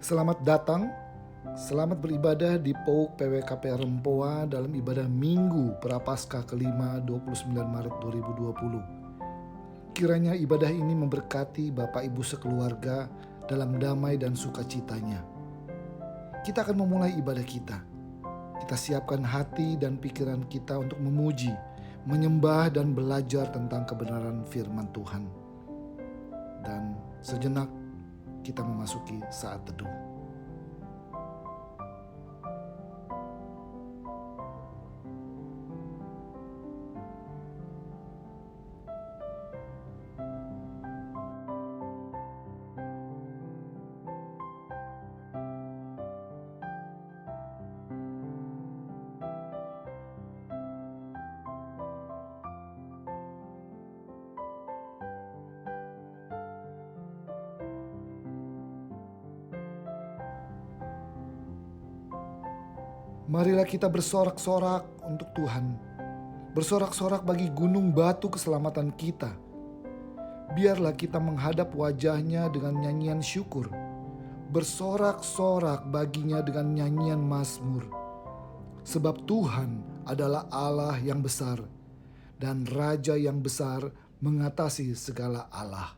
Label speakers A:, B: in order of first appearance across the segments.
A: Selamat datang, selamat beribadah di POUK PWKP Rempoa dalam ibadah Minggu Prapaskah kelima 29 Maret 2020. Kiranya ibadah ini memberkati Bapak Ibu sekeluarga dalam damai dan sukacitanya. Kita akan memulai ibadah kita. Kita siapkan hati dan pikiran kita untuk memuji, menyembah dan belajar tentang kebenaran firman Tuhan. Dan sejenak kita memasuki saat teduh. Marilah kita bersorak-sorak untuk Tuhan, bersorak-sorak bagi gunung batu keselamatan kita. Biarlah kita menghadap wajah-Nya dengan nyanyian syukur, bersorak-sorak baginya dengan nyanyian mazmur. Sebab Tuhan adalah Allah yang besar, dan Raja yang besar mengatasi segala Allah.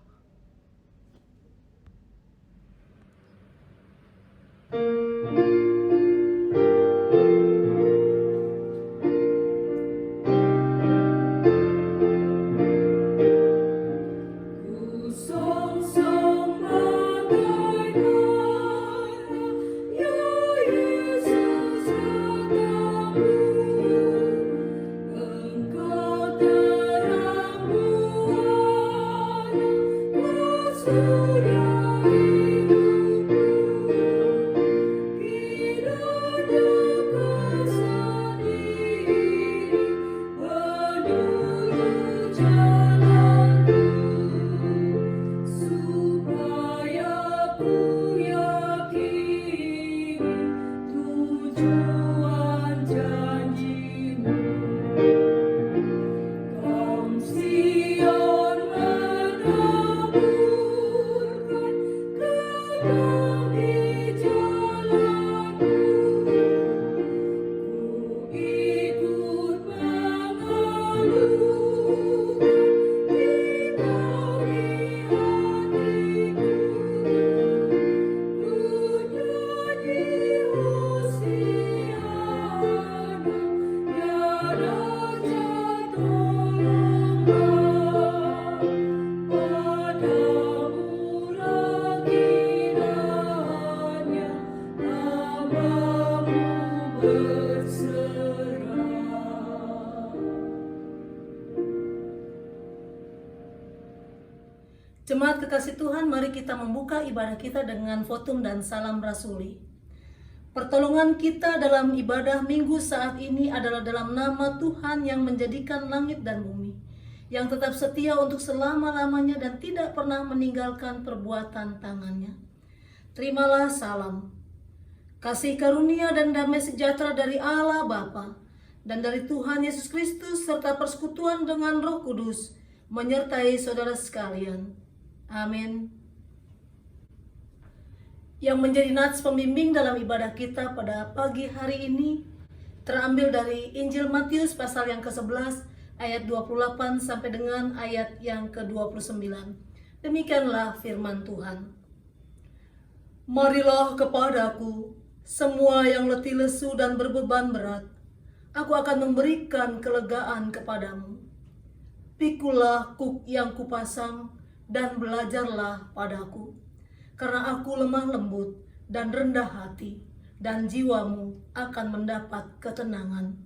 B: Jemaat kekasih Tuhan, mari kita membuka ibadah kita dengan votum dan salam rasuli. Pertolongan kita dalam ibadah minggu saat ini adalah dalam nama Tuhan yang menjadikan langit dan bumi, yang tetap setia untuk selama-lamanya dan tidak pernah meninggalkan perbuatan tangannya. Terimalah salam, kasih karunia dan damai sejahtera dari Allah Bapa dan dari Tuhan Yesus Kristus serta persekutuan dengan Roh Kudus menyertai saudara sekalian. Amin. Yang menjadi nats pembimbing dalam ibadah kita pada pagi hari ini terambil dari Injil Matius pasal yang ke-11 ayat 28 sampai dengan ayat yang ke-29. Demikianlah firman Tuhan. Marilah kepadaku semua yang letih lesu dan berbeban berat, aku akan memberikan kelegaan kepadamu. Pikulah kuk yang kupasang dan belajarlah padaku, karena aku lemah lembut dan rendah hati, dan jiwamu akan mendapat ketenangan.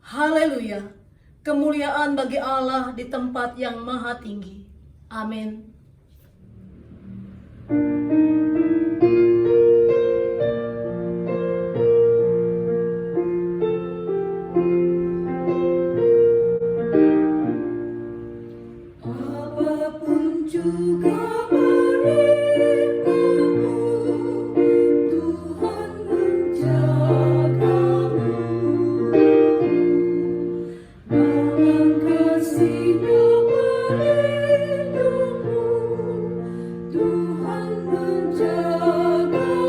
B: Haleluya, kemuliaan bagi Allah di tempat yang maha tinggi. Amin.
C: Tuhan menjaga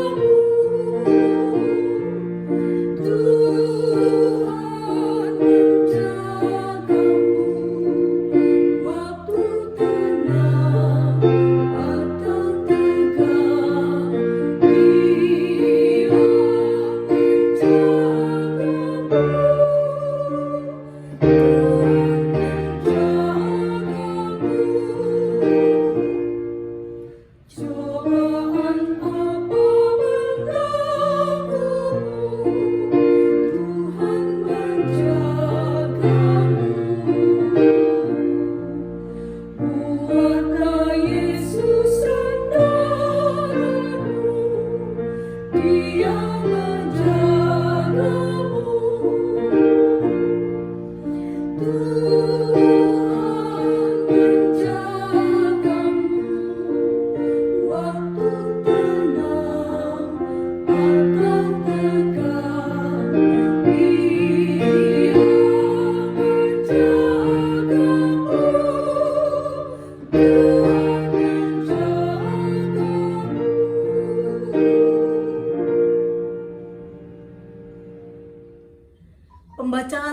B: Pembacaan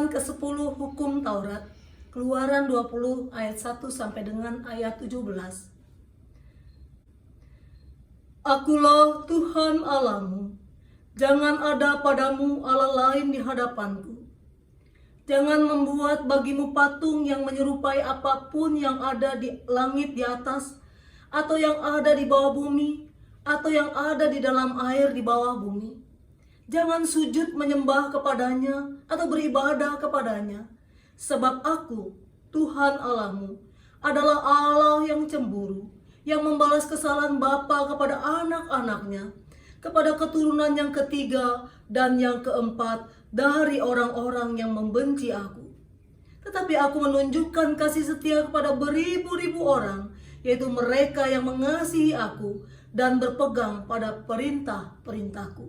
B: ke-10 Hukum Taurat, Keluaran 20 ayat 1 sampai dengan ayat 17. Akulah Tuhan Allahmu, jangan ada padamu Allah lain di hadapanku. Jangan membuat bagimu patung yang menyerupai apapun yang ada di langit di atas, atau yang ada di bawah bumi, atau yang ada di dalam air di bawah bumi. Jangan sujud menyembah kepadanya atau beribadah kepadanya. Sebab aku, Tuhan Allahmu, adalah Allah yang cemburu, yang membalas kesalahan bapa kepada anak-anaknya, kepada keturunan yang ketiga dan yang keempat dari orang-orang yang membenci aku. Tetapi aku menunjukkan kasih setia kepada beribu-ribu orang, yaitu mereka yang mengasihi aku dan berpegang pada perintah-perintahku.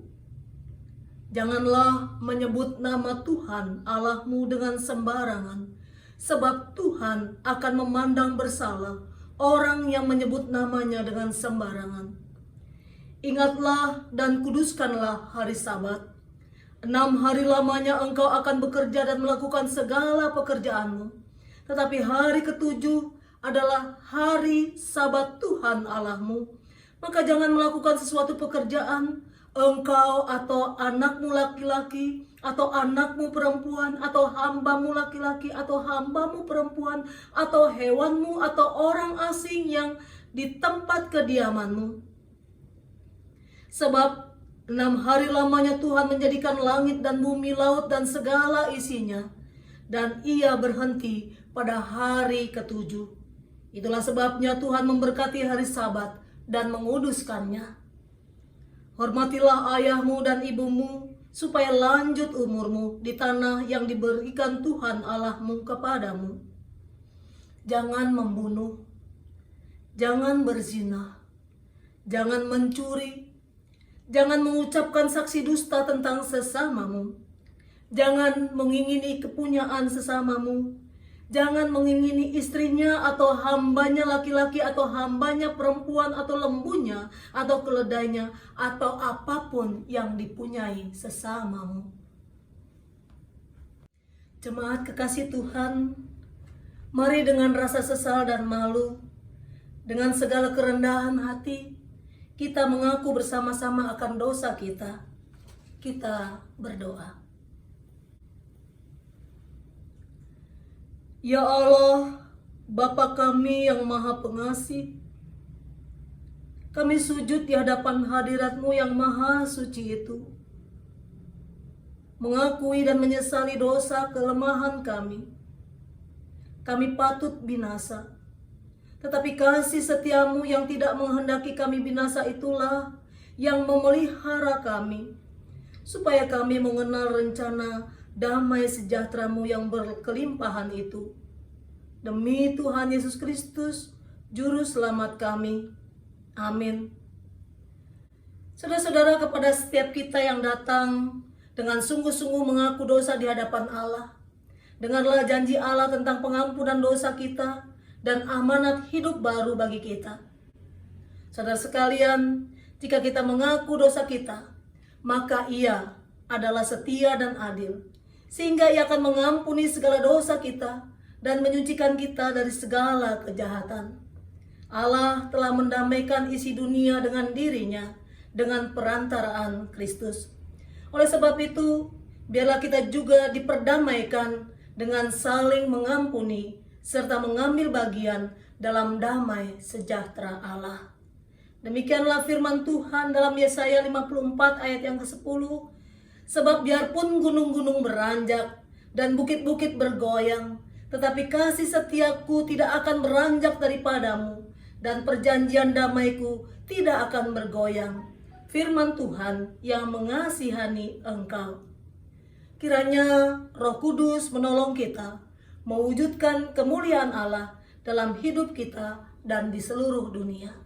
B: Janganlah menyebut nama Tuhan Allahmu dengan sembarangan, sebab Tuhan akan memandang bersalah orang yang menyebut namanya dengan sembarangan. Ingatlah dan kuduskanlah hari Sabat. 6 hari lamanya engkau akan bekerja dan melakukan segala pekerjaanmu. Tetapi hari ke-7 adalah hari Sabat Tuhan Allahmu. Maka jangan melakukan sesuatu pekerjaan, engkau atau anakmu laki-laki, atau anakmu perempuan, atau hambamu laki-laki, atau hambamu perempuan, atau hewanmu, atau orang asing yang di tempat kediamanmu. Sebab 6 hari lamanya Tuhan menjadikan langit dan bumi, laut dan segala isinya, dan ia berhenti pada hari ke-7. Itulah sebabnya Tuhan memberkati hari Sabat dan menguduskannya. Hormatilah ayahmu dan ibumu, supaya lanjut umurmu di tanah yang diberikan Tuhan Allahmu kepadamu. Jangan membunuh, jangan berzina, jangan mencuri, jangan mengucapkan saksi dusta tentang sesamamu, jangan mengingini kepunyaan sesamamu, jangan mengingini istrinya atau hambanya laki-laki atau hambanya perempuan atau lembunya atau keledainya atau apapun yang dipunyai sesamamu. Jemaat kekasih Tuhan, mari dengan rasa sesal dan malu, dengan segala kerendahan hati, kita mengaku bersama-sama akan dosa kita. Kita berdoa. Ya Allah, Bapa kami yang Maha Pengasih, kami sujud di hadapan hadirat-Mu yang Maha Suci itu, mengakui dan menyesali dosa kelemahan kami. Kami patut binasa, tetapi kasih setiamu yang tidak menghendaki kami binasa itulah yang memelihara kami, supaya kami mengenal rencana damai sejahtera-Mu yang berkelimpahan itu. Demi Tuhan Yesus Kristus, Juru Selamat kami. Amin. Saudara-saudara, kepada setiap kita yang datang dengan sungguh-sungguh mengaku dosa di hadapan Allah, dengarlah janji Allah tentang pengampunan dosa kita dan amanat hidup baru bagi kita. Saudara sekalian, jika kita mengaku dosa kita, maka Ia adalah setia dan adil, sehingga Ia akan mengampuni segala dosa kita dan menyucikan kita dari segala kejahatan. Allah telah mendamaikan isi dunia dengan dirinya dengan perantaraan Kristus. Oleh sebab itu, biarlah kita juga diperdamaikan dengan saling mengampuni serta mengambil bagian dalam damai sejahtera Allah. Demikianlah firman Tuhan dalam Yesaya 54 ayat yang ke-10. Sebab biarpun gunung-gunung beranjak dan bukit-bukit bergoyang, tetapi kasih setiaku tidak akan beranjak daripadamu, dan perjanjian damaiku tidak akan bergoyang. Firman Tuhan yang mengasihani engkau. Kiranya Roh Kudus menolong kita mewujudkan kemuliaan Allah dalam hidup kita dan di seluruh dunia.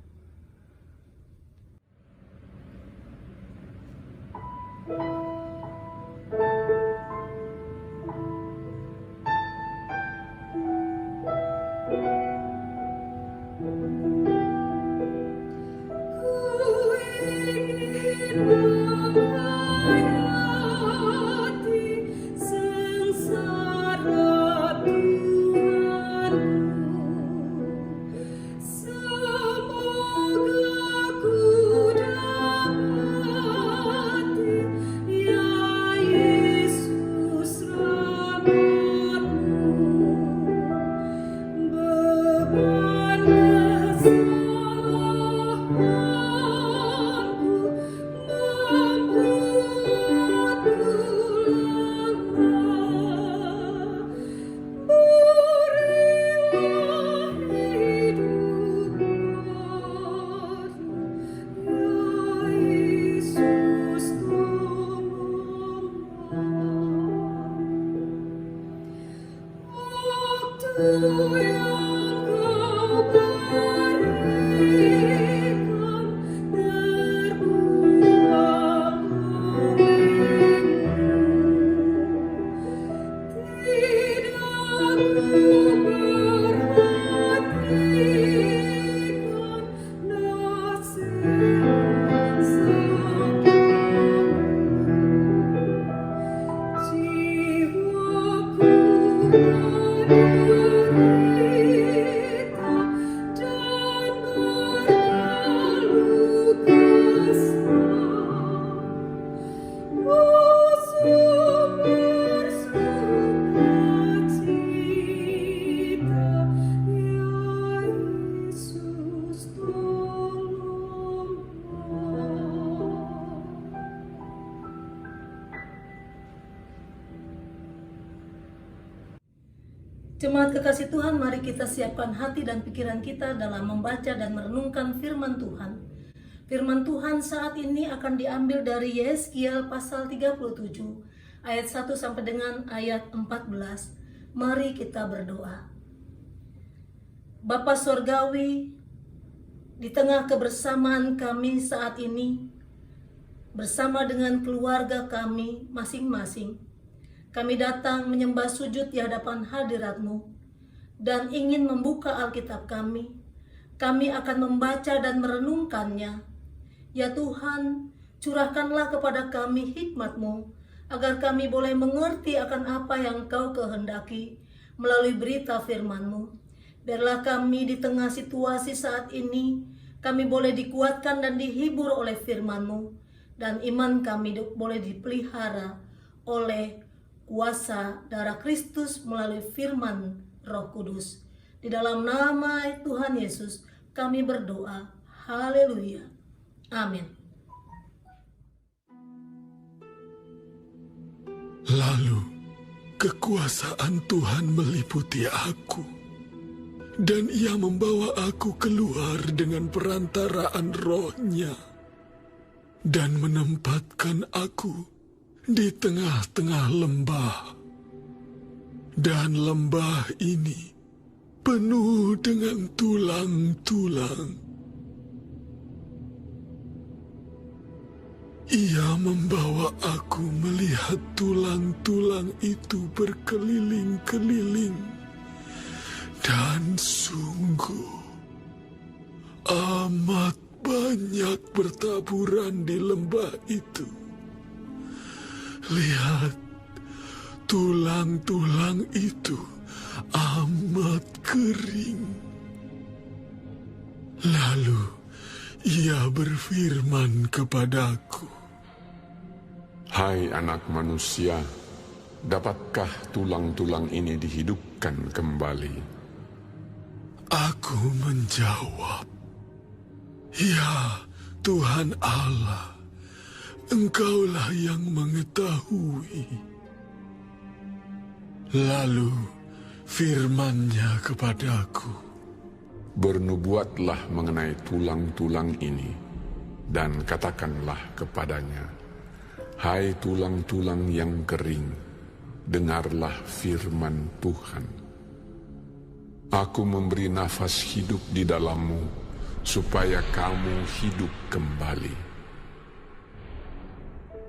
B: Jemaat kekasih Tuhan, mari kita siapkan hati dan pikiran kita dalam membaca dan merenungkan firman Tuhan. Firman Tuhan saat ini akan diambil dari Yeskiel pasal 37 ayat 1 sampai dengan ayat 14. Mari kita berdoa. Bapa Sorgawi, di tengah kebersamaan kami saat ini, bersama dengan keluarga kami masing-masing, kami datang menyembah sujud di hadapan hadirat-Mu dan ingin membuka Alkitab kami. Kami akan membaca dan merenungkannya. Ya Tuhan, curahkanlah kepada kami hikmat-Mu, agar kami boleh mengerti akan apa yang Kau kehendaki melalui berita firman-Mu. Biarlah kami di tengah situasi saat ini, kami boleh dikuatkan dan dihibur oleh firman-Mu, dan iman kami boleh dipelihara oleh kuasa darah Kristus melalui firman Roh Kudus. Di dalam nama Tuhan Yesus kami berdoa. Haleluya. Amin.
C: Lalu kekuasaan Tuhan meliputi aku, dan Ia membawa aku keluar dengan perantaraan Roh-Nya dan menempatkan aku di tengah-tengah lembah, dan lembah ini penuh dengan tulang-tulang. Ia membawa aku melihat tulang-tulang itu berkeliling-keliling, dan sungguh amat banyak bertaburan di lembah itu. Lihat, tulang-tulang itu amat kering. Lalu Ia berfirman kepadaku,
D: "Hai anak manusia, dapatkah tulang-tulang ini dihidupkan kembali?"
C: Aku menjawab, "Ya Tuhan Allah, Engkaulah yang mengetahui." Lalu firman-Nya kepadaku,
D: "Bernubuatlah mengenai tulang-tulang ini, dan katakanlah kepadanya, hai tulang-tulang yang kering, dengarlah firman Tuhan. Aku memberi nafas hidup di dalammu, supaya kamu hidup kembali.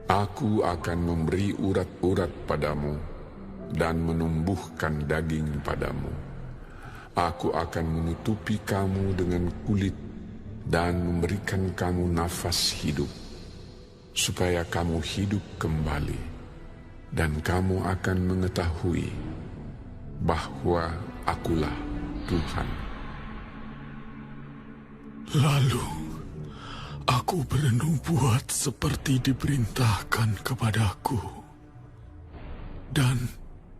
D: Aku akan memberi urat-urat padamu, dan menumbuhkan daging padamu. Aku akan menutupi kamu dengan kulit, dan memberikan kamu nafas hidup, supaya kamu hidup kembali, dan kamu akan mengetahui bahwa Akulah Tuhan."
C: Lalu aku bernubuat seperti diperintahkan kepadaku, dan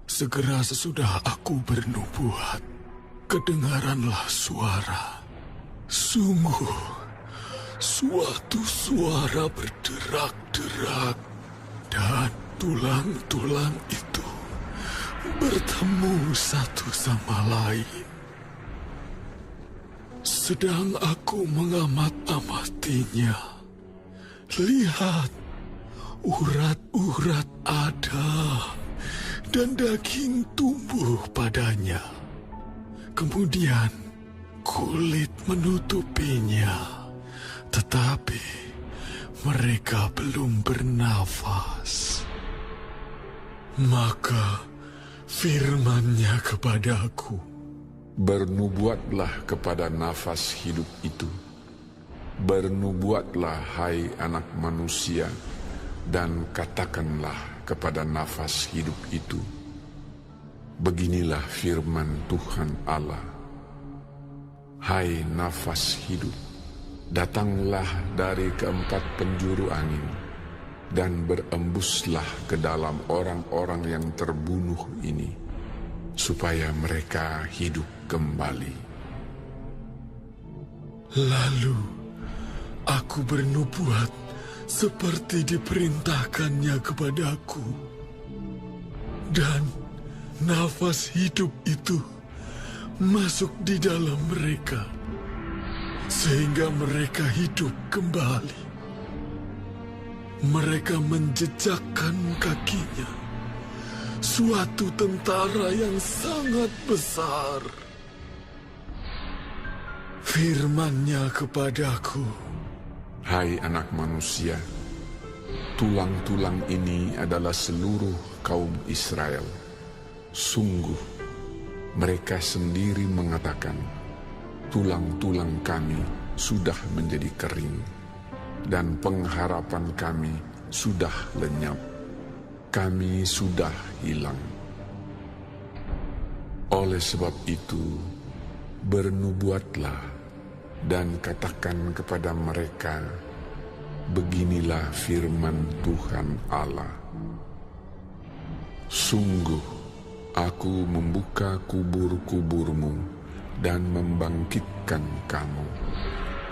C: segera sesudah aku bernubuat, kedengaranlah suara. Sungguh, suatu suara berderak-derak, dan tulang-tulang itu bertemu satu sama lain. Sedang aku mengamat-amatinya, lihat, urat-urat ada, dan daging tumbuh padanya. Kemudian kulit menutupinya, tetapi mereka belum bernafas. Maka firman-Nya kepadaku,
D: Bernubuatlah kepada nafas hidup itu. Bernubuatlah, hai anak manusia, dan katakanlah kepada nafas hidup itu, beginilah firman Tuhan Allah. Hai nafas hidup, datanglah dari keempat penjuru angin, dan berembuslah ke dalam orang-orang yang terbunuh ini, supaya mereka hidup kembali.
C: Lalu aku bernubuat seperti diperintahkannya kepadaku, dan nafas hidup itu masuk di dalam mereka, sehingga mereka hidup kembali. Mereka menjejakkan kakinya, suatu tentara yang sangat besar. Firman-Nya kepadaku,
D: Hai anak manusia, tulang-tulang ini adalah seluruh kaum Israel. Sungguh, mereka sendiri mengatakan, tulang-tulang kami sudah menjadi kering, dan pengharapan kami sudah lenyap. Kami sudah hilang. Oleh sebab itu, bernubuatlah dan katakan kepada mereka, beginilah firman Tuhan Allah. Sungguh, aku membuka kubur-kuburmu dan membangkitkan kamu,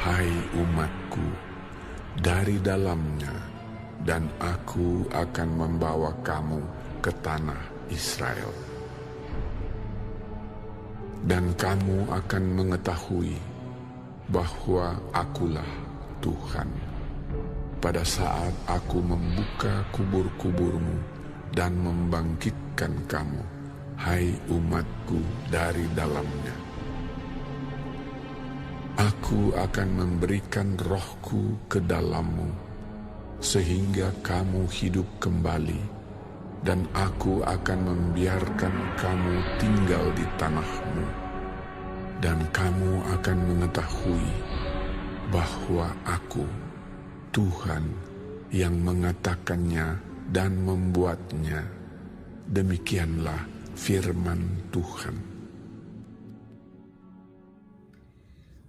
D: hai umatku, dari dalamnya, dan aku akan membawa kamu ke tanah Israel. Dan kamu akan mengetahui bahwa akulah Tuhan, pada saat aku membuka kubur-kuburmu dan membangkitkan kamu, hai umatku, dari dalamnya. Aku akan memberikan rohku ke dalammu, sehingga kamu hidup kembali, dan aku akan membiarkan kamu tinggal di tanahmu, dan kamu akan mengetahui bahwa aku, Tuhan, yang mengatakannya dan membuatnya. Demikianlah firman Tuhan.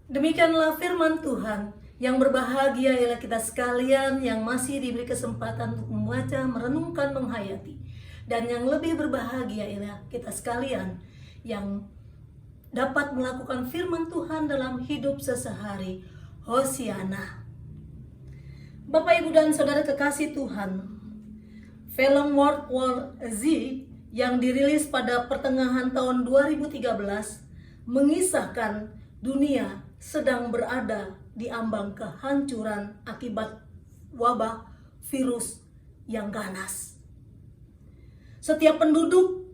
B: Demikianlah firman Tuhan. Yang berbahagia ialah kita sekalian yang masih diberi kesempatan untuk membaca, merenungkan, menghayati. Dan yang lebih berbahagia ialah kita sekalian yang dapat melakukan firman Tuhan dalam hidup sesehari. Hosiana. Bapak, Ibu, dan Saudara kekasih Tuhan, film World War Z yang dirilis pada pertengahan tahun 2013 mengisahkan dunia sedang berada di ambang kehancuran akibat wabah virus yang ganas. Setiap penduduk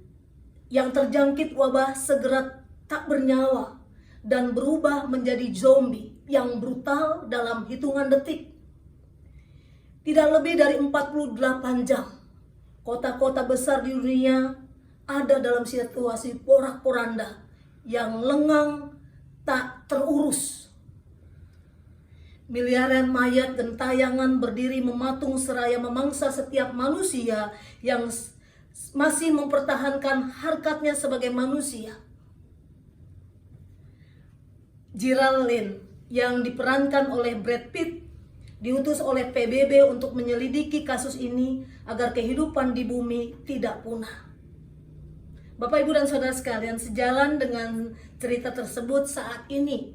B: yang terjangkit wabah segera tak bernyawa dan berubah menjadi zombie yang brutal dalam hitungan detik. Tidak lebih dari 48 jam, kota-kota besar di dunia ada dalam situasi porak-poranda yang lengang tak terurus. Miliaran mayat dan tayangan berdiri mematung seraya memangsa setiap manusia yang masih mempertahankan harkatnya sebagai manusia. Geraldine yang diperankan oleh Brad Pitt diutus oleh PBB untuk menyelidiki kasus ini agar kehidupan di bumi tidak punah. Bapak, Ibu, dan Saudara sekalian, sejalan dengan cerita tersebut, saat ini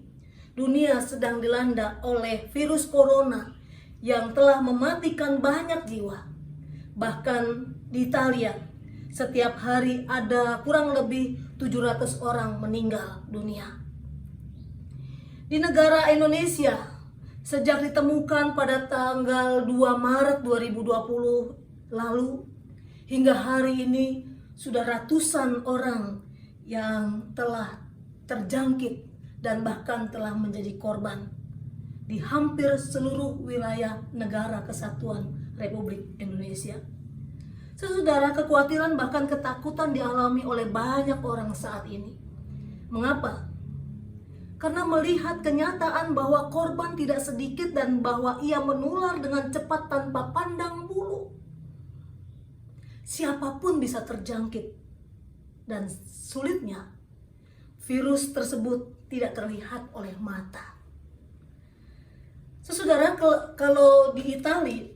B: dunia sedang dilanda oleh virus corona yang telah mematikan banyak jiwa. Bahkan di Italia, setiap hari ada kurang lebih 700 orang meninggal dunia. Di negara Indonesia, sejak ditemukan pada tanggal 2 Maret 2020 lalu, hingga hari ini sudah ratusan orang yang telah terjangkit dan bahkan telah menjadi korban di hampir seluruh wilayah negara kesatuan Republik Indonesia. Saudara, kekhawatiran bahkan ketakutan dialami oleh banyak orang saat ini. Mengapa? Karena melihat kenyataan bahwa korban tidak sedikit dan bahwa ia menular dengan cepat tanpa pandang bulu. Siapapun bisa terjangkit, dan sulitnya virus tersebut tidak terlihat oleh mata. Saudara, kalau di Italia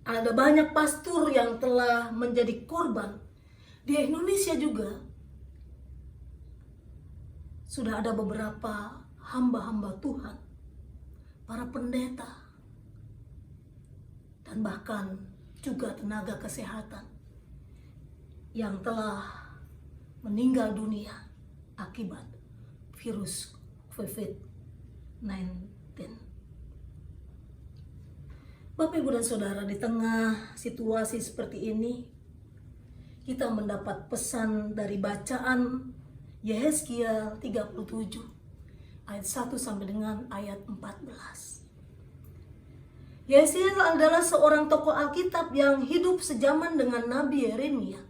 B: ada banyak pastor yang telah menjadi korban, di Indonesia juga sudah ada beberapa hamba-hamba Tuhan, para pendeta, dan bahkan juga tenaga kesehatan yang telah meninggal dunia akibat virus COVID-19. Bapak, Ibu, dan Saudara, di tengah situasi seperti ini, kita mendapat pesan dari bacaan Yehezkiel 37 ayat 1 sampai dengan ayat 14. Yehezkiel adalah seorang tokoh Alkitab yang hidup sejaman dengan Nabi Yeremia.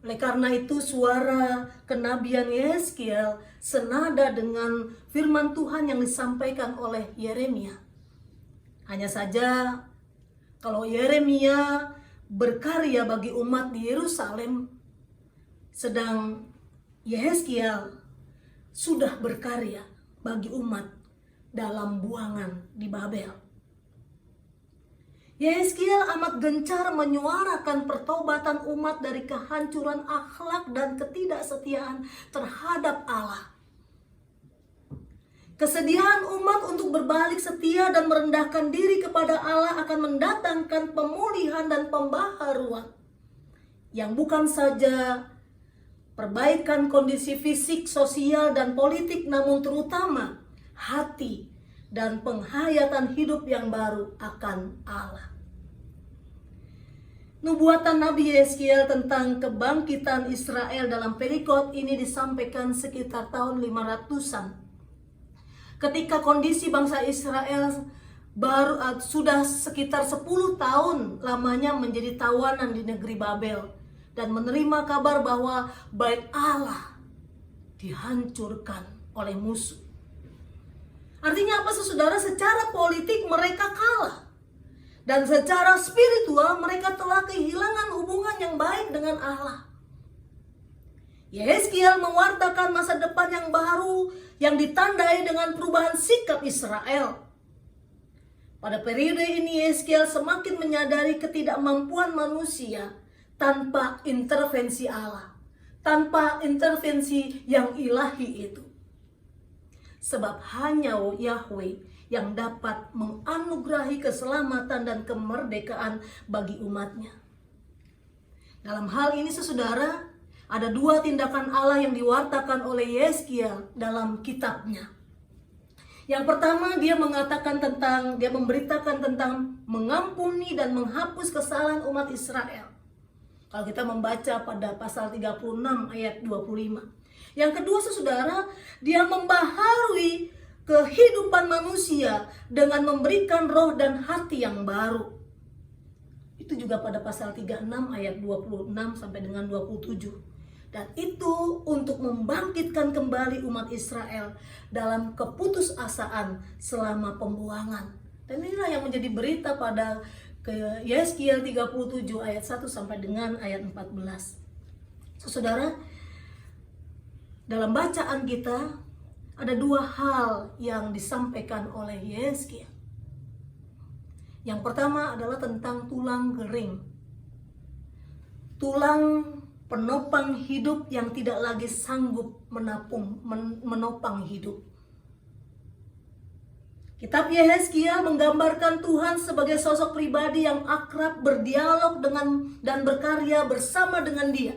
B: Oleh karena itu, suara kenabian Yehezkiel senada dengan firman Tuhan yang disampaikan oleh Yeremia. Hanya saja, kalau Yeremia berkarya bagi umat di Yerusalem, sedang Yehezkiel sudah berkarya bagi umat dalam buangan di Babel. Yehezkiel amat gencar menyuarakan pertobatan umat dari kehancuran akhlak dan ketidaksetiaan terhadap Allah. Kesediaan umat untuk berbalik setia dan merendahkan diri kepada Allah akan mendatangkan pemulihan dan pembaharuan yang bukan saja perbaikan kondisi fisik, sosial, dan politik, namun terutama hati dan penghayatan hidup yang baru akan Allah. Nubuatan Nabi Yehezkiel tentang kebangkitan Israel dalam perikop ini disampaikan sekitar tahun 500-an. Ketika kondisi bangsa Israel sudah sekitar 10 tahun lamanya menjadi tawanan di negeri Babel dan menerima kabar bahwa bait Allah dihancurkan oleh musuh. Artinya apa, saudara? Secara politik mereka kalah, dan secara spiritual mereka telah kehilangan hubungan yang baik dengan Allah. Yehezkiel mewartakan masa depan yang baru yang ditandai dengan perubahan sikap Israel. Pada periode ini Yehezkiel semakin menyadari ketidakmampuan manusia tanpa intervensi Allah, tanpa intervensi yang ilahi itu. Sebab hanya Yahweh yang dapat menganugerahi keselamatan dan kemerdekaan bagi umatnya. Dalam hal ini, saudara, ada dua tindakan Allah yang diwartakan oleh Yehezkiel dalam kitabnya. Yang pertama, dia memberitakan tentang mengampuni dan menghapus kesalahan umat Israel. Kalau kita membaca pada pasal 36 ayat 25. Yang kedua, saudara, dia membaharui kehidupan manusia dengan memberikan roh dan hati yang baru. Itu juga pada pasal 36 ayat 26 sampai dengan 27. Dan itu untuk membangkitkan kembali umat Israel dalam keputusasaan selama pembuangan. Dan inilah yang menjadi berita pada Yehezkiel 37 ayat 1 sampai dengan ayat 14. Saudara, dalam bacaan kita ada dua hal yang disampaikan oleh Yehezkiel. Yang pertama adalah tentang tulang kering. Tulang penopang hidup yang tidak lagi sanggup menopang hidup. Kitab Yehezkiel menggambarkan Tuhan sebagai sosok pribadi yang akrab, berdialog dengan dan berkarya bersama dengan Dia.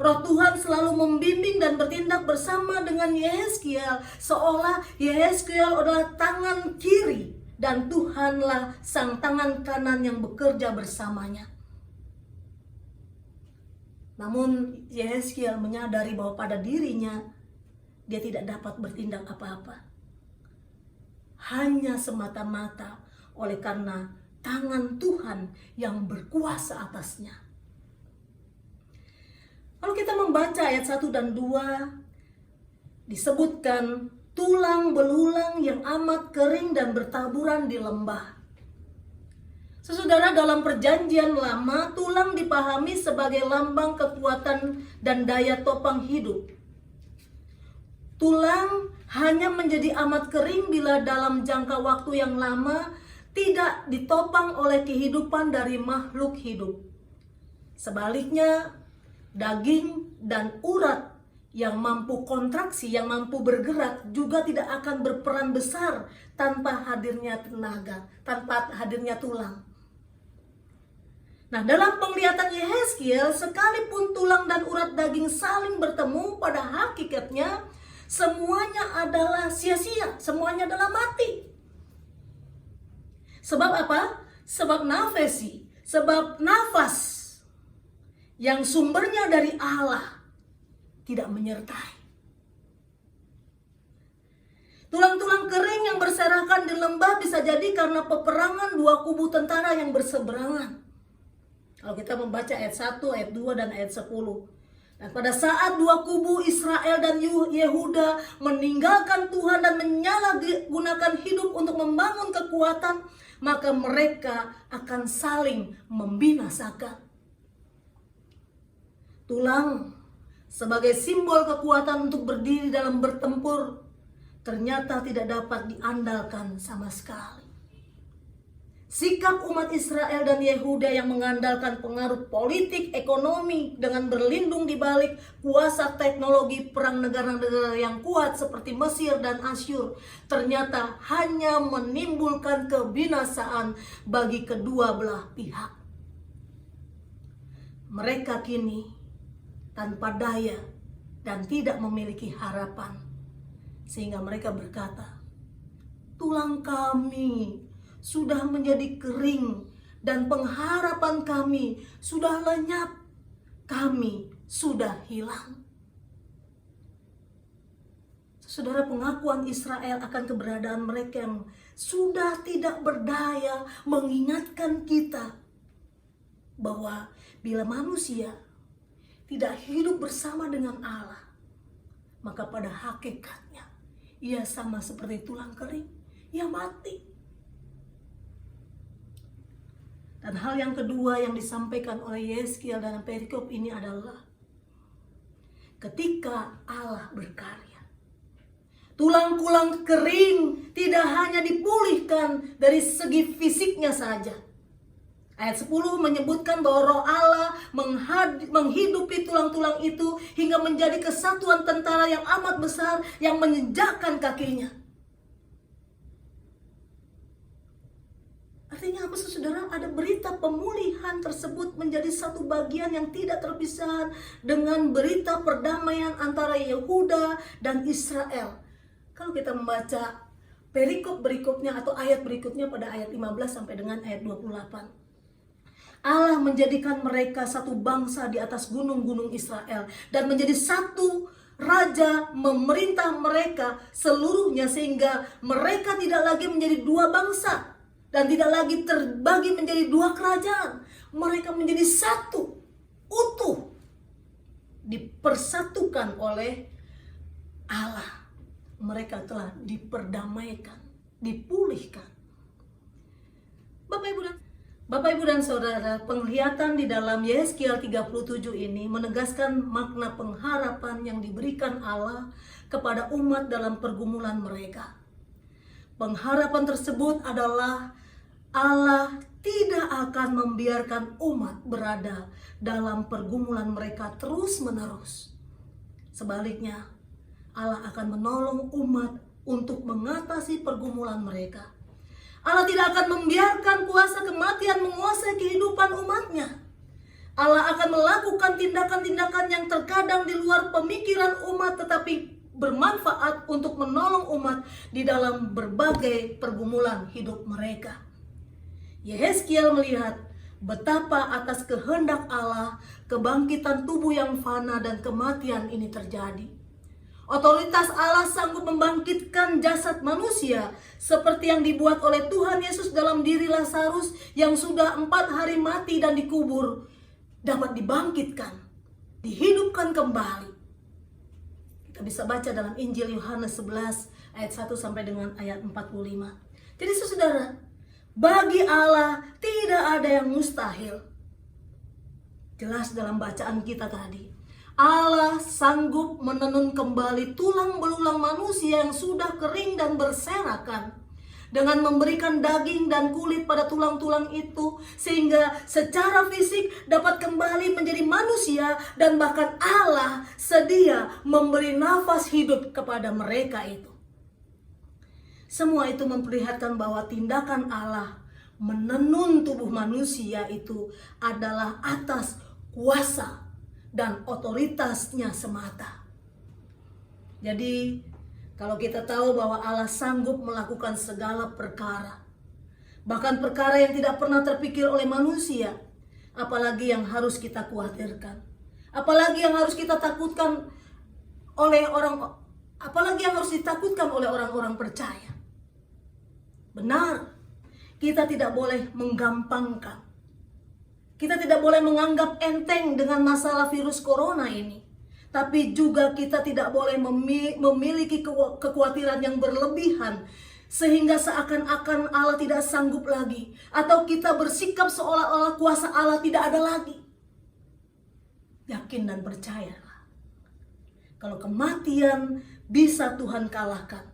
B: Roh Tuhan selalu membimbing dan bertindak bersama dengan Yehezkiel, seolah Yehezkiel adalah tangan kiri dan Tuhanlah sang tangan kanan yang bekerja bersamanya. Namun Yehezkiel menyadari bahwa pada dirinya dia tidak dapat bertindak apa-apa. Hanya semata-mata oleh karena tangan Tuhan yang berkuasa atasnya. Kalau kita membaca ayat 1 dan 2, disebutkan tulang belulang yang amat kering dan bertaburan di lembah. Saudara, dalam perjanjian lama, tulang dipahami sebagai lambang kekuatan dan daya topang hidup. Tulang hanya menjadi amat kering bila dalam jangka waktu yang lama tidak ditopang oleh kehidupan dari makhluk hidup. Sebaliknya, daging dan urat yang mampu kontraksi, yang mampu bergerak juga tidak akan berperan besar tanpa hadirnya tenaga, tanpa hadirnya tulang. Nah, dalam penglihatan Yehezkiel, sekalipun tulang dan urat daging saling bertemu, pada hakikatnya semuanya adalah sia-sia, semuanya adalah mati. Sebab apa? Sebab nafasi, sebab nafas yang sumbernya dari Allah tidak menyertai. Tulang-tulang kering yang berserakan di lembah bisa jadi karena peperangan dua kubu tentara yang berseberangan. Kalau kita membaca ayat 1, ayat 2, dan ayat 10. Dan pada saat dua kubu Israel dan Yehuda meninggalkan Tuhan dan menyalahgunakan hidup untuk membangun kekuatan, maka mereka akan saling membinasakan. Tulang sebagai simbol kekuatan untuk berdiri dalam bertempur ternyata tidak dapat diandalkan sama sekali. Sikap umat Israel dan Yehuda yang mengandalkan pengaruh politik, ekonomi dengan berlindung di balik kuasa teknologi perang negara-negara yang kuat seperti Mesir dan Asyur ternyata hanya menimbulkan kebinasaan bagi kedua belah pihak. Mereka kini tanpa daya dan tidak memiliki harapan, sehingga mereka berkata, tulang kami sudah menjadi kering dan pengharapan kami sudah lenyap, kami sudah hilang. Saudara, pengakuan Israel akan keberadaan mereka yang sudah tidak berdaya mengingatkan kita bahwa bila manusia tidak hidup bersama dengan Allah, maka pada hakikatnya ia sama seperti tulang kering, ia mati. Dan hal yang kedua yang disampaikan oleh Yehezkiel dalam perikop ini adalah ketika Allah berkarya, tulang-tulang kering tidak hanya dipulihkan dari segi fisiknya saja. Ayat 10 menyebutkan bahwa roh Allah menghidupi tulang-tulang itu hingga menjadi kesatuan tentara yang amat besar yang menjejakkan kakinya. Artinya apa, saudara? Ada berita pemulihan tersebut menjadi satu bagian yang tidak terpisah dengan berita perdamaian antara Yehuda dan Israel. Kalau kita membaca perikop berikutnya atau ayat berikutnya pada ayat 15 sampai dengan ayat 28. Allah menjadikan mereka satu bangsa di atas gunung-gunung Israel dan menjadi satu raja memerintah mereka seluruhnya, sehingga mereka tidak lagi menjadi dua bangsa dan tidak lagi terbagi menjadi dua kerajaan. Mereka menjadi satu, utuh, dipersatukan oleh Allah. Mereka telah diperdamaikan, dipulihkan. Bapak Ibu dan Saudara, penglihatan di dalam Yehezkiel 37 ini menegaskan makna pengharapan yang diberikan Allah kepada umat dalam pergumulan mereka. Pengharapan tersebut adalah Allah tidak akan membiarkan umat berada dalam pergumulan mereka terus-menerus. Sebaliknya, Allah akan menolong umat untuk mengatasi pergumulan mereka. Allah tidak akan membiarkan kuasa kematian menguasai kehidupan umatnya. Allah akan melakukan tindakan-tindakan yang terkadang di luar pemikiran umat tetapi bermanfaat untuk menolong umat di dalam berbagai pergumulan hidup mereka. Yehezkiel melihat betapa atas kehendak Allah kebangkitan tubuh yang fana dan kematian ini terjadi. Otoritas Allah sanggup membangkitkan jasad manusia seperti yang dibuat oleh Tuhan Yesus dalam diri Lazarus yang sudah 4 hari mati dan dikubur, dapat dibangkitkan, dihidupkan kembali. Kita bisa baca dalam Injil Yohanes 11 ayat 1 sampai dengan ayat 45. Jadi saudara, bagi Allah tidak ada yang mustahil. Jelas dalam bacaan kita tadi, Allah sanggup menenun kembali tulang belulang manusia yang sudah kering dan berserakan dengan memberikan daging dan kulit pada tulang-tulang itu, sehingga secara fisik dapat kembali menjadi manusia, dan bahkan Allah sedia memberi nafas hidup kepada mereka itu. Semua itu memperlihatkan bahwa tindakan Allah menenun tubuh manusia itu adalah atas kuasa dan otoritasnya semata. Jadi kalau kita tahu bahwa Allah sanggup melakukan segala perkara, bahkan perkara yang tidak pernah terpikir oleh manusia, apalagi yang harus kita khawatirkan, apalagi yang harus kita takutkan oleh orang-orang percaya. Benar, kita tidak boleh menggampangkan. Kita tidak boleh menganggap enteng dengan masalah virus corona ini. Tapi juga kita tidak boleh memiliki kekhawatiran yang berlebihan sehingga seakan-akan Allah tidak sanggup lagi, atau kita bersikap seolah-olah kuasa Allah tidak ada lagi. Yakin dan percayalah, kalau kematian bisa Tuhan kalahkan,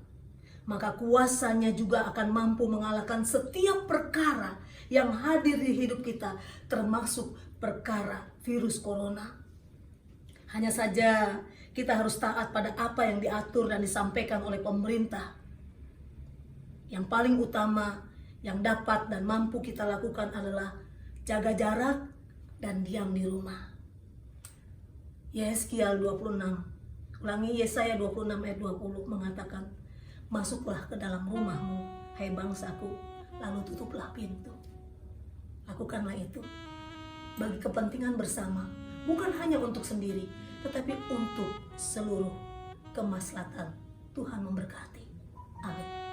B: maka kuasanya juga akan mampu mengalahkan setiap perkara yang hadir di hidup kita, termasuk perkara virus corona. Hanya saja kita harus taat pada apa yang diatur dan disampaikan oleh pemerintah. Yang paling utama yang dapat dan mampu kita lakukan adalah jaga jarak dan diam di rumah. Yesaya 26 ayat 20 mengatakan, masuklah ke dalam rumahmu, hai bangsaku, lalu tutuplah pintu. Lakukanlah itu bagi kepentingan bersama, bukan hanya untuk sendiri, tetapi untuk seluruh kemaslahatan. Tuhan memberkati. Amin.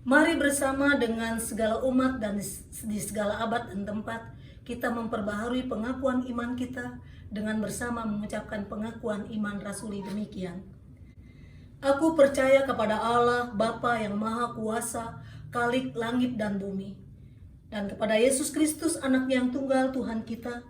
B: Mari bersama dengan segala umat dan di segala abad dan tempat kita memperbaharui pengakuan iman kita dengan bersama mengucapkan pengakuan iman rasuli demikian. Aku percaya kepada Allah Bapa yang Maha Kuasa, Khalik langit dan bumi, dan kepada Yesus Kristus Anaknya yang tunggal Tuhan kita,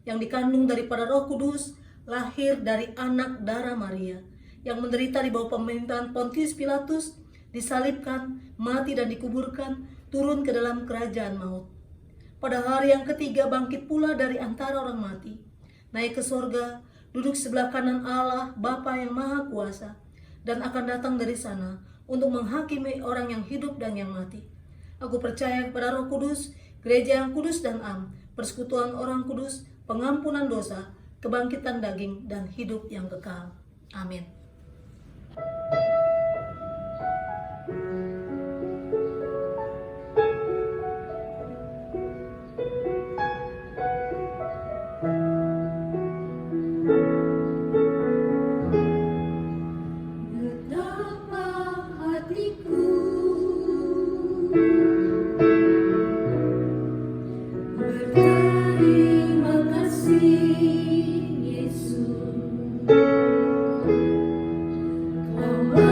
B: yang dikandung daripada Roh Kudus, lahir dari anak darah Maria, yang menderita di bawah pemerintahan Pontius Pilatus, disalibkan, mati dan dikuburkan, turun ke dalam kerajaan maut. Pada hari yang ketiga bangkit pula dari antara orang mati, naik ke sorga, duduk sebelah kanan Allah Bapa yang Maha Kuasa, dan akan datang dari sana untuk menghakimi orang yang hidup dan yang mati. Aku percaya kepada Roh Kudus, gereja yang kudus dan am, persekutuan orang kudus, pengampunan dosa, kebangkitan daging, dan hidup yang kekal. Amin.
E: Berterima kasih Yesus, Kau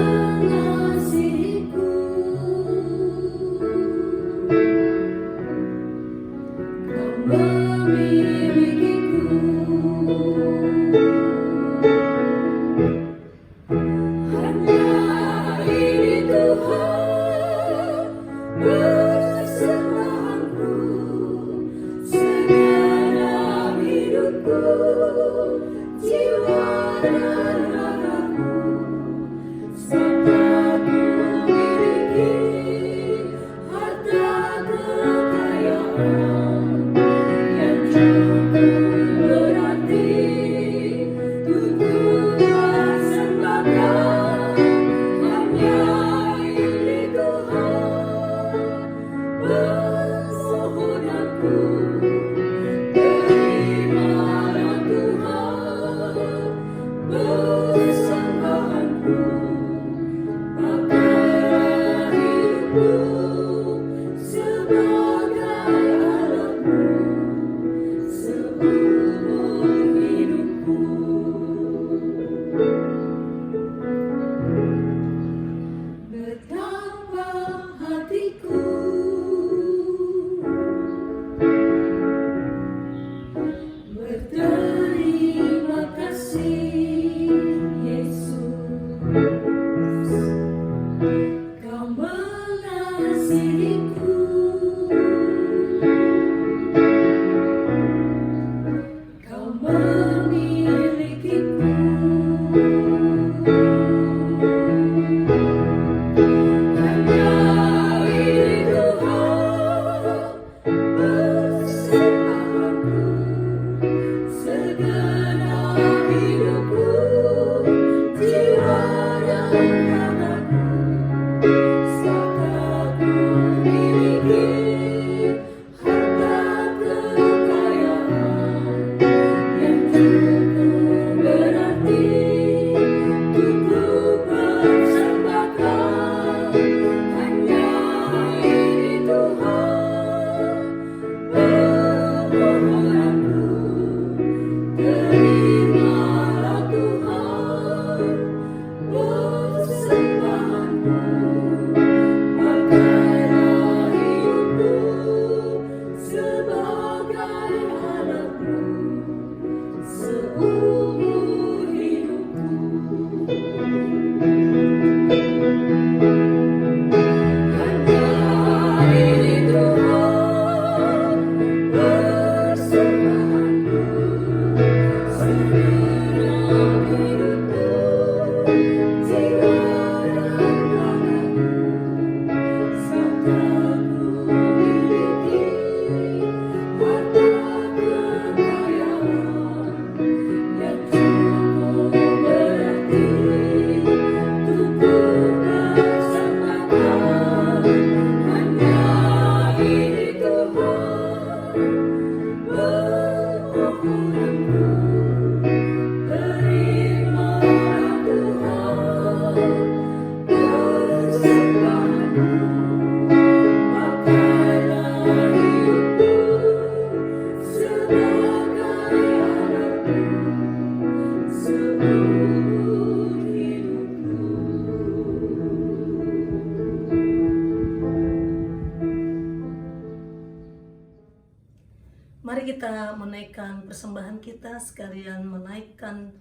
B: kita menaikkan persembahan kita sekalian menaikkan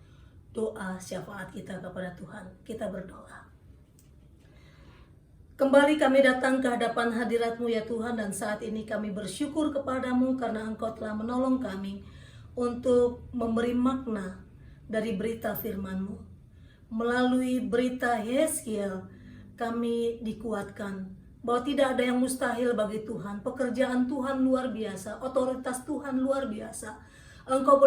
B: doa syafaat kita kepada Tuhan. Kita berdoa. Kembali kami datang ke hadapan hadirat-Mu ya Tuhan, dan saat ini kami bersyukur kepadamu karena Engkau telah menolong kami untuk memberi makna dari berita firman-Mu. Melalui berita Yeskiel kami dikuatkan bahwa tidak ada yang mustahil bagi Tuhan. Pekerjaan Tuhan luar biasa, otoritas Tuhan luar biasa. Engkau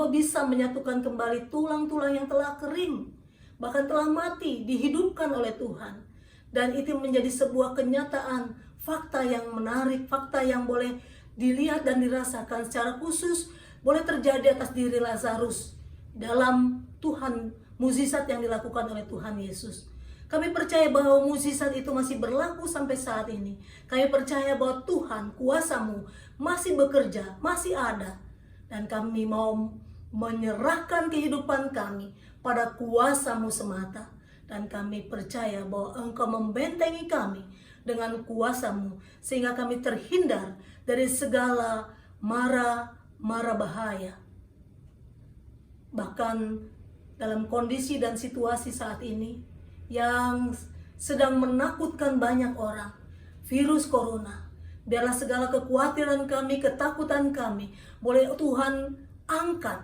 B: bisa menyatukan kembali tulang-tulang yang telah kering, bahkan telah mati, dihidupkan oleh Tuhan. Dan itu menjadi sebuah kenyataan, fakta yang menarik, fakta yang boleh dilihat dan dirasakan secara khusus, boleh terjadi atas diri Lazarus dalam Tuhan, mukjizat yang dilakukan oleh Tuhan Yesus. Kami percaya bahwa mukjizat itu masih berlaku sampai saat ini. Kami percaya bahwa Tuhan, kuasa-Mu masih bekerja, masih ada. Dan kami mau menyerahkan kehidupan kami pada kuasa-Mu semata. Dan kami percaya bahwa Engkau membentengi kami dengan kuasa-Mu, sehingga kami terhindar dari segala mara bahaya. Bahkan dalam kondisi dan situasi saat ini yang sedang menakutkan banyak orang, virus corona, biarlah segala kekhawatiran kami, ketakutan kami boleh Tuhan angkat,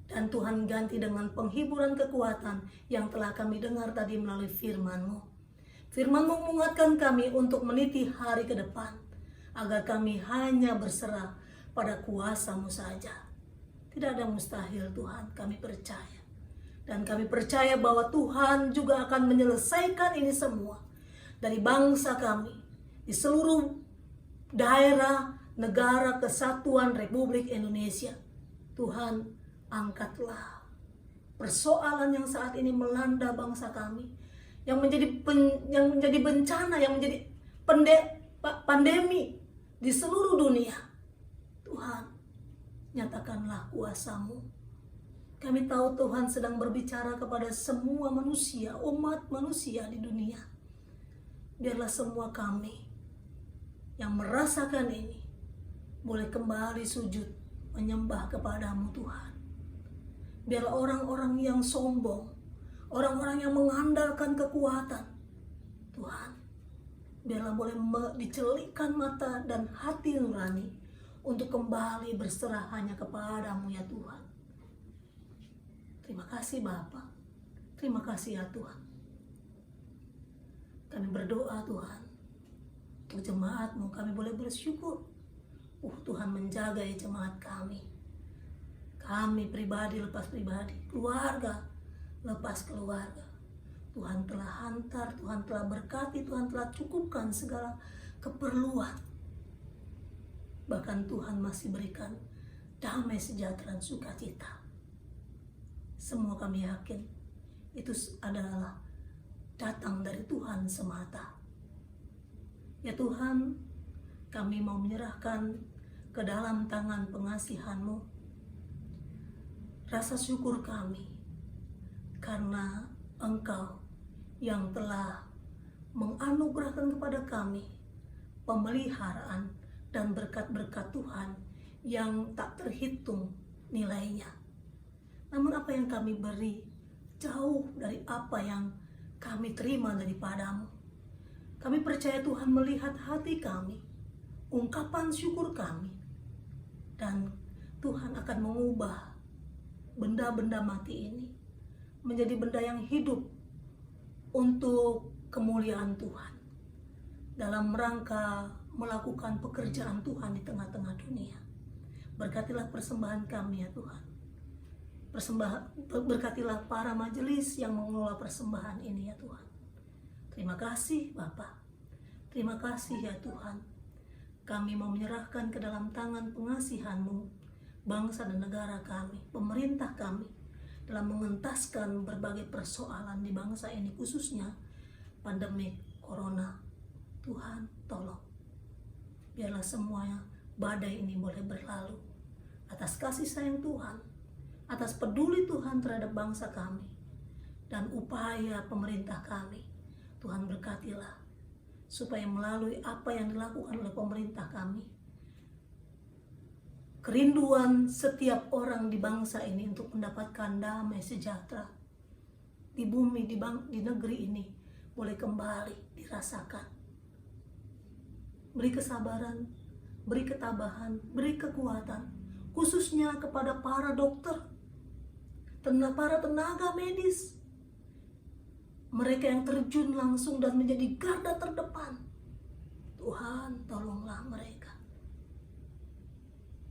B: dan Tuhan ganti dengan penghiburan kekuatan yang telah kami dengar tadi melalui firman-Mu. Firman-Mu menguatkan kami untuk meniti hari ke depan, agar kami hanya berserah pada kuasa-Mu saja. Tidak ada mustahil Tuhan, kami percaya. Dan kami percaya bahwa Tuhan juga akan menyelesaikan ini semua dari bangsa kami, di seluruh daerah, negara kesatuan Republik Indonesia. Tuhan, angkatlah persoalan yang saat ini melanda bangsa kami, yang menjadi bencana, yang menjadi pandemi di seluruh dunia. Tuhan, nyatakanlah kuasa-Mu. Kami tahu Tuhan sedang berbicara kepada semua manusia, umat manusia di dunia. Biarlah semua kami yang merasakan ini boleh kembali sujud menyembah kepadamu Tuhan. Biarlah orang-orang yang sombong, orang-orang yang mengandalkan kekuatan, Tuhan, biarlah boleh dicelikkan mata dan hati nurani untuk kembali berserah hanya kepadamu ya Tuhan. Terima kasih Bapa, terima kasih ya Tuhan. Kami berdoa Tuhan, untuk jemaat-Mu kami boleh bersyukur. Tuhan menjaga ya jemaat kami. Kami pribadi lepas pribadi, keluarga lepas keluarga. Tuhan telah hantar, Tuhan telah berkati, Tuhan telah cukupkan segala keperluan. Bahkan Tuhan masih berikan damai sejahtera dan sukacita. Semua kami yakin itu adalah datang dari Tuhan semata. Ya Tuhan, kami mau menyerahkan ke dalam tangan pengasihan-Mu rasa syukur kami, karena Engkau yang telah menganugerahkan kepada kami pemeliharaan dan berkat-berkat Tuhan yang tak terhitung nilainya. Namun apa yang kami beri jauh dari apa yang kami terima daripada-Mu. Kami percaya Tuhan melihat hati kami, ungkapan syukur kami, dan Tuhan akan mengubah benda-benda mati ini menjadi benda yang hidup untuk kemuliaan Tuhan, dalam rangka melakukan pekerjaan Tuhan di tengah-tengah dunia. Berkatilah persembahan kami ya Tuhan. Berkatilah para majelis yang mengelola persembahan ini ya Tuhan. Terima kasih Bapa. Terima kasih ya Tuhan. Kami mau menyerahkan ke dalam tangan pengasihan-Mu bangsa dan negara kami, pemerintah kami, dalam mengentaskan berbagai persoalan di bangsa ini, khususnya pandemi corona. Tuhan tolong, biarlah semuanya badai ini boleh berlalu atas kasih sayang Tuhan, atas peduli Tuhan terhadap bangsa kami, dan upaya pemerintah kami. Tuhan berkatilah, supaya melalui apa yang dilakukan oleh pemerintah kami, kerinduan setiap orang di bangsa ini untuk mendapatkan damai sejahtera di bumi, di negeri ini boleh kembali dirasakan. Beri kesabaran, beri ketabahan, beri kekuatan, khususnya kepada para dokter, para tenaga medis, mereka yang terjun langsung dan menjadi garda terdepan. Tuhan, tolonglah mereka.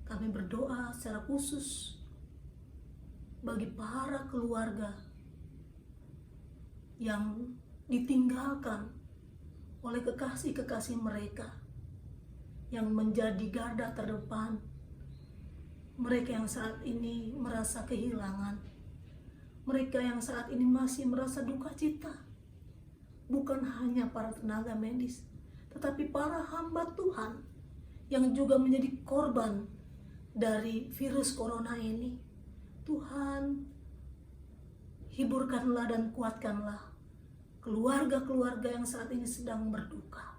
B: Kami berdoa secara khusus bagi para keluarga yang ditinggalkan oleh kekasih-kekasih mereka yang menjadi garda terdepan, mereka yang saat ini merasa kehilangan, mereka yang saat ini masih merasa duka cita. Bukan hanya para tenaga medis, tetapi para hamba Tuhan yang juga menjadi korban dari virus corona ini. Tuhan, hiburkanlah dan kuatkanlah keluarga-keluarga yang saat ini sedang berduka.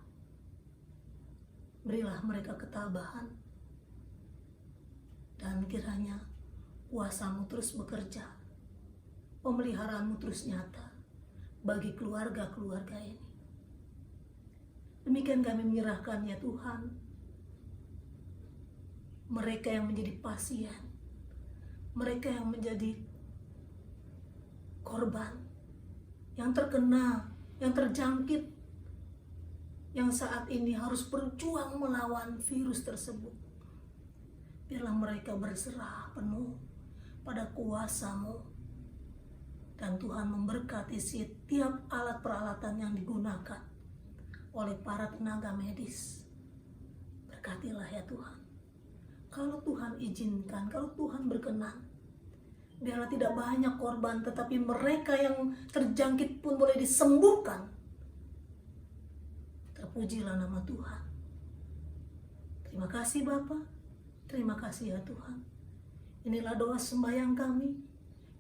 B: Berilah mereka ketabahan, dan kiranya kuasa-Mu terus bekerja, pemeliharaanmu terus nyata bagi keluarga-keluarga ini. Demikian kami menyerahkan ya Tuhan, mereka yang menjadi pasien, mereka yang menjadi korban, yang terkena, yang terjangkit, yang saat ini harus berjuang melawan virus tersebut. Biarlah mereka berserah penuh pada kuasa-Mu, dan Tuhan memberkati setiap alat peralatan yang digunakan oleh para tenaga medis. Berkatilah ya Tuhan. Kalau Tuhan izinkan, kalau Tuhan berkenan, biarlah tidak banyak korban, tetapi mereka yang terjangkit pun boleh disembuhkan. Terpujilah nama Tuhan. Terima kasih Bapa, terima kasih ya Tuhan. Inilah doa sembahyang kami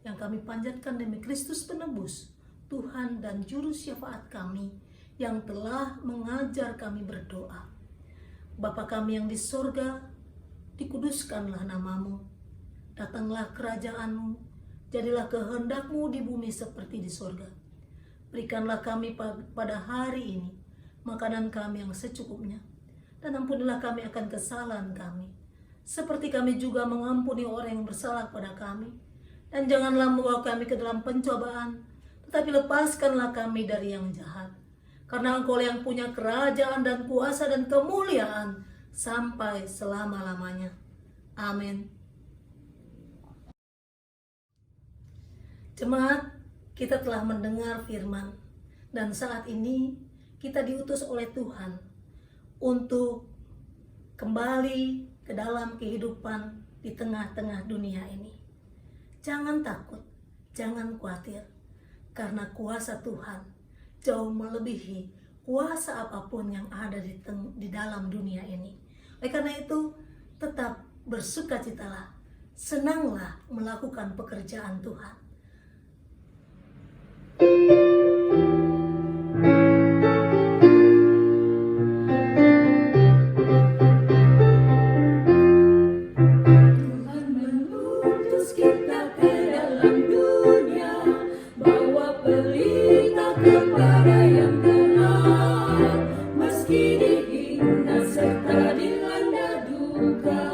B: yang kami panjatkan demi Kristus penebus, Tuhan dan Juru Syafaat kami yang telah mengajar kami berdoa. Bapa kami yang di sorga, dikuduskanlah nama-Mu, datanglah kerajaan-Mu, jadilah kehendak-Mu di bumi seperti di sorga. Berikanlah kami pada hari ini makanan kami yang secukupnya, dan ampunilah kami akan kesalahan kami, seperti kami juga mengampuni orang yang bersalah pada kami. Dan janganlah membawa kami ke dalam pencobaan, tetapi lepaskanlah kami dari yang jahat. Karena Engkau yang punya kerajaan dan kuasa dan kemuliaan sampai selama-lamanya. Amin. Jemaat, kita telah mendengar firman, dan saat ini kita diutus oleh Tuhan untuk kembali ke dalam kehidupan di tengah-tengah dunia ini. Jangan takut, jangan khawatir, karena kuasa Tuhan jauh melebihi kuasa apapun yang ada di dalam dunia ini. Oleh karena itu, tetap bersukacitalah, senanglah melakukan pekerjaan Tuhan.
E: Tuhan mengutus kita ke dalam dunia, bawa berita kepada yang gelap. Meski dihina serta dilanda duka,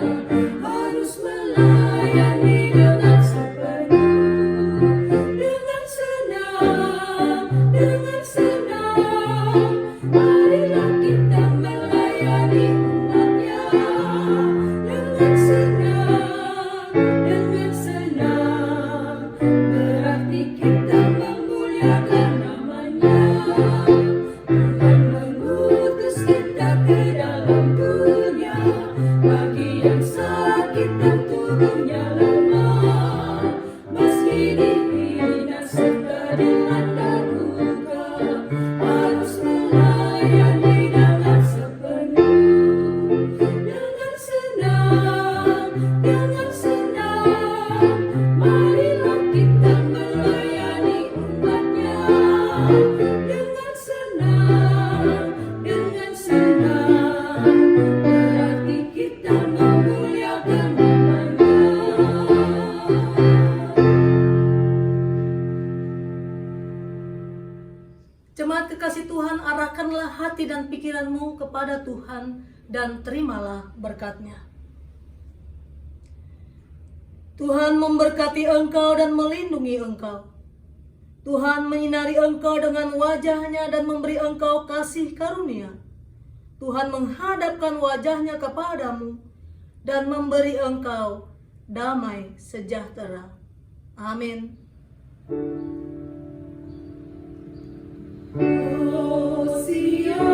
E: harus melayani dengan sepenuh. Dengan senang, marilah kita melayani umatnya. Dengan senang, berarti kita memuliakan namanya. Tuhan mengutus kita ke dalam dunia, bagi yang sakit dan tubuhnya lemah. Meski dihina serta dilanda duka, harus melayani dengan sepenuh. Dengan senang, marilah kita melayani umatnya. Dengan senang, berarti kita memuliakan
B: Jemaat kekasih Tuhan, arahkanlah hati dan pikiranmu kepada Tuhan dan terimalah berkat-Nya. Tuhan memberkati engkau dan melindungi engkau. Tuhan menyinari engkau dengan wajah-Nya dan memberi engkau kasih karunia. Tuhan menghadapkan wajah-Nya kepadamu dan memberi engkau damai sejahtera. Amin.
E: Hosiana,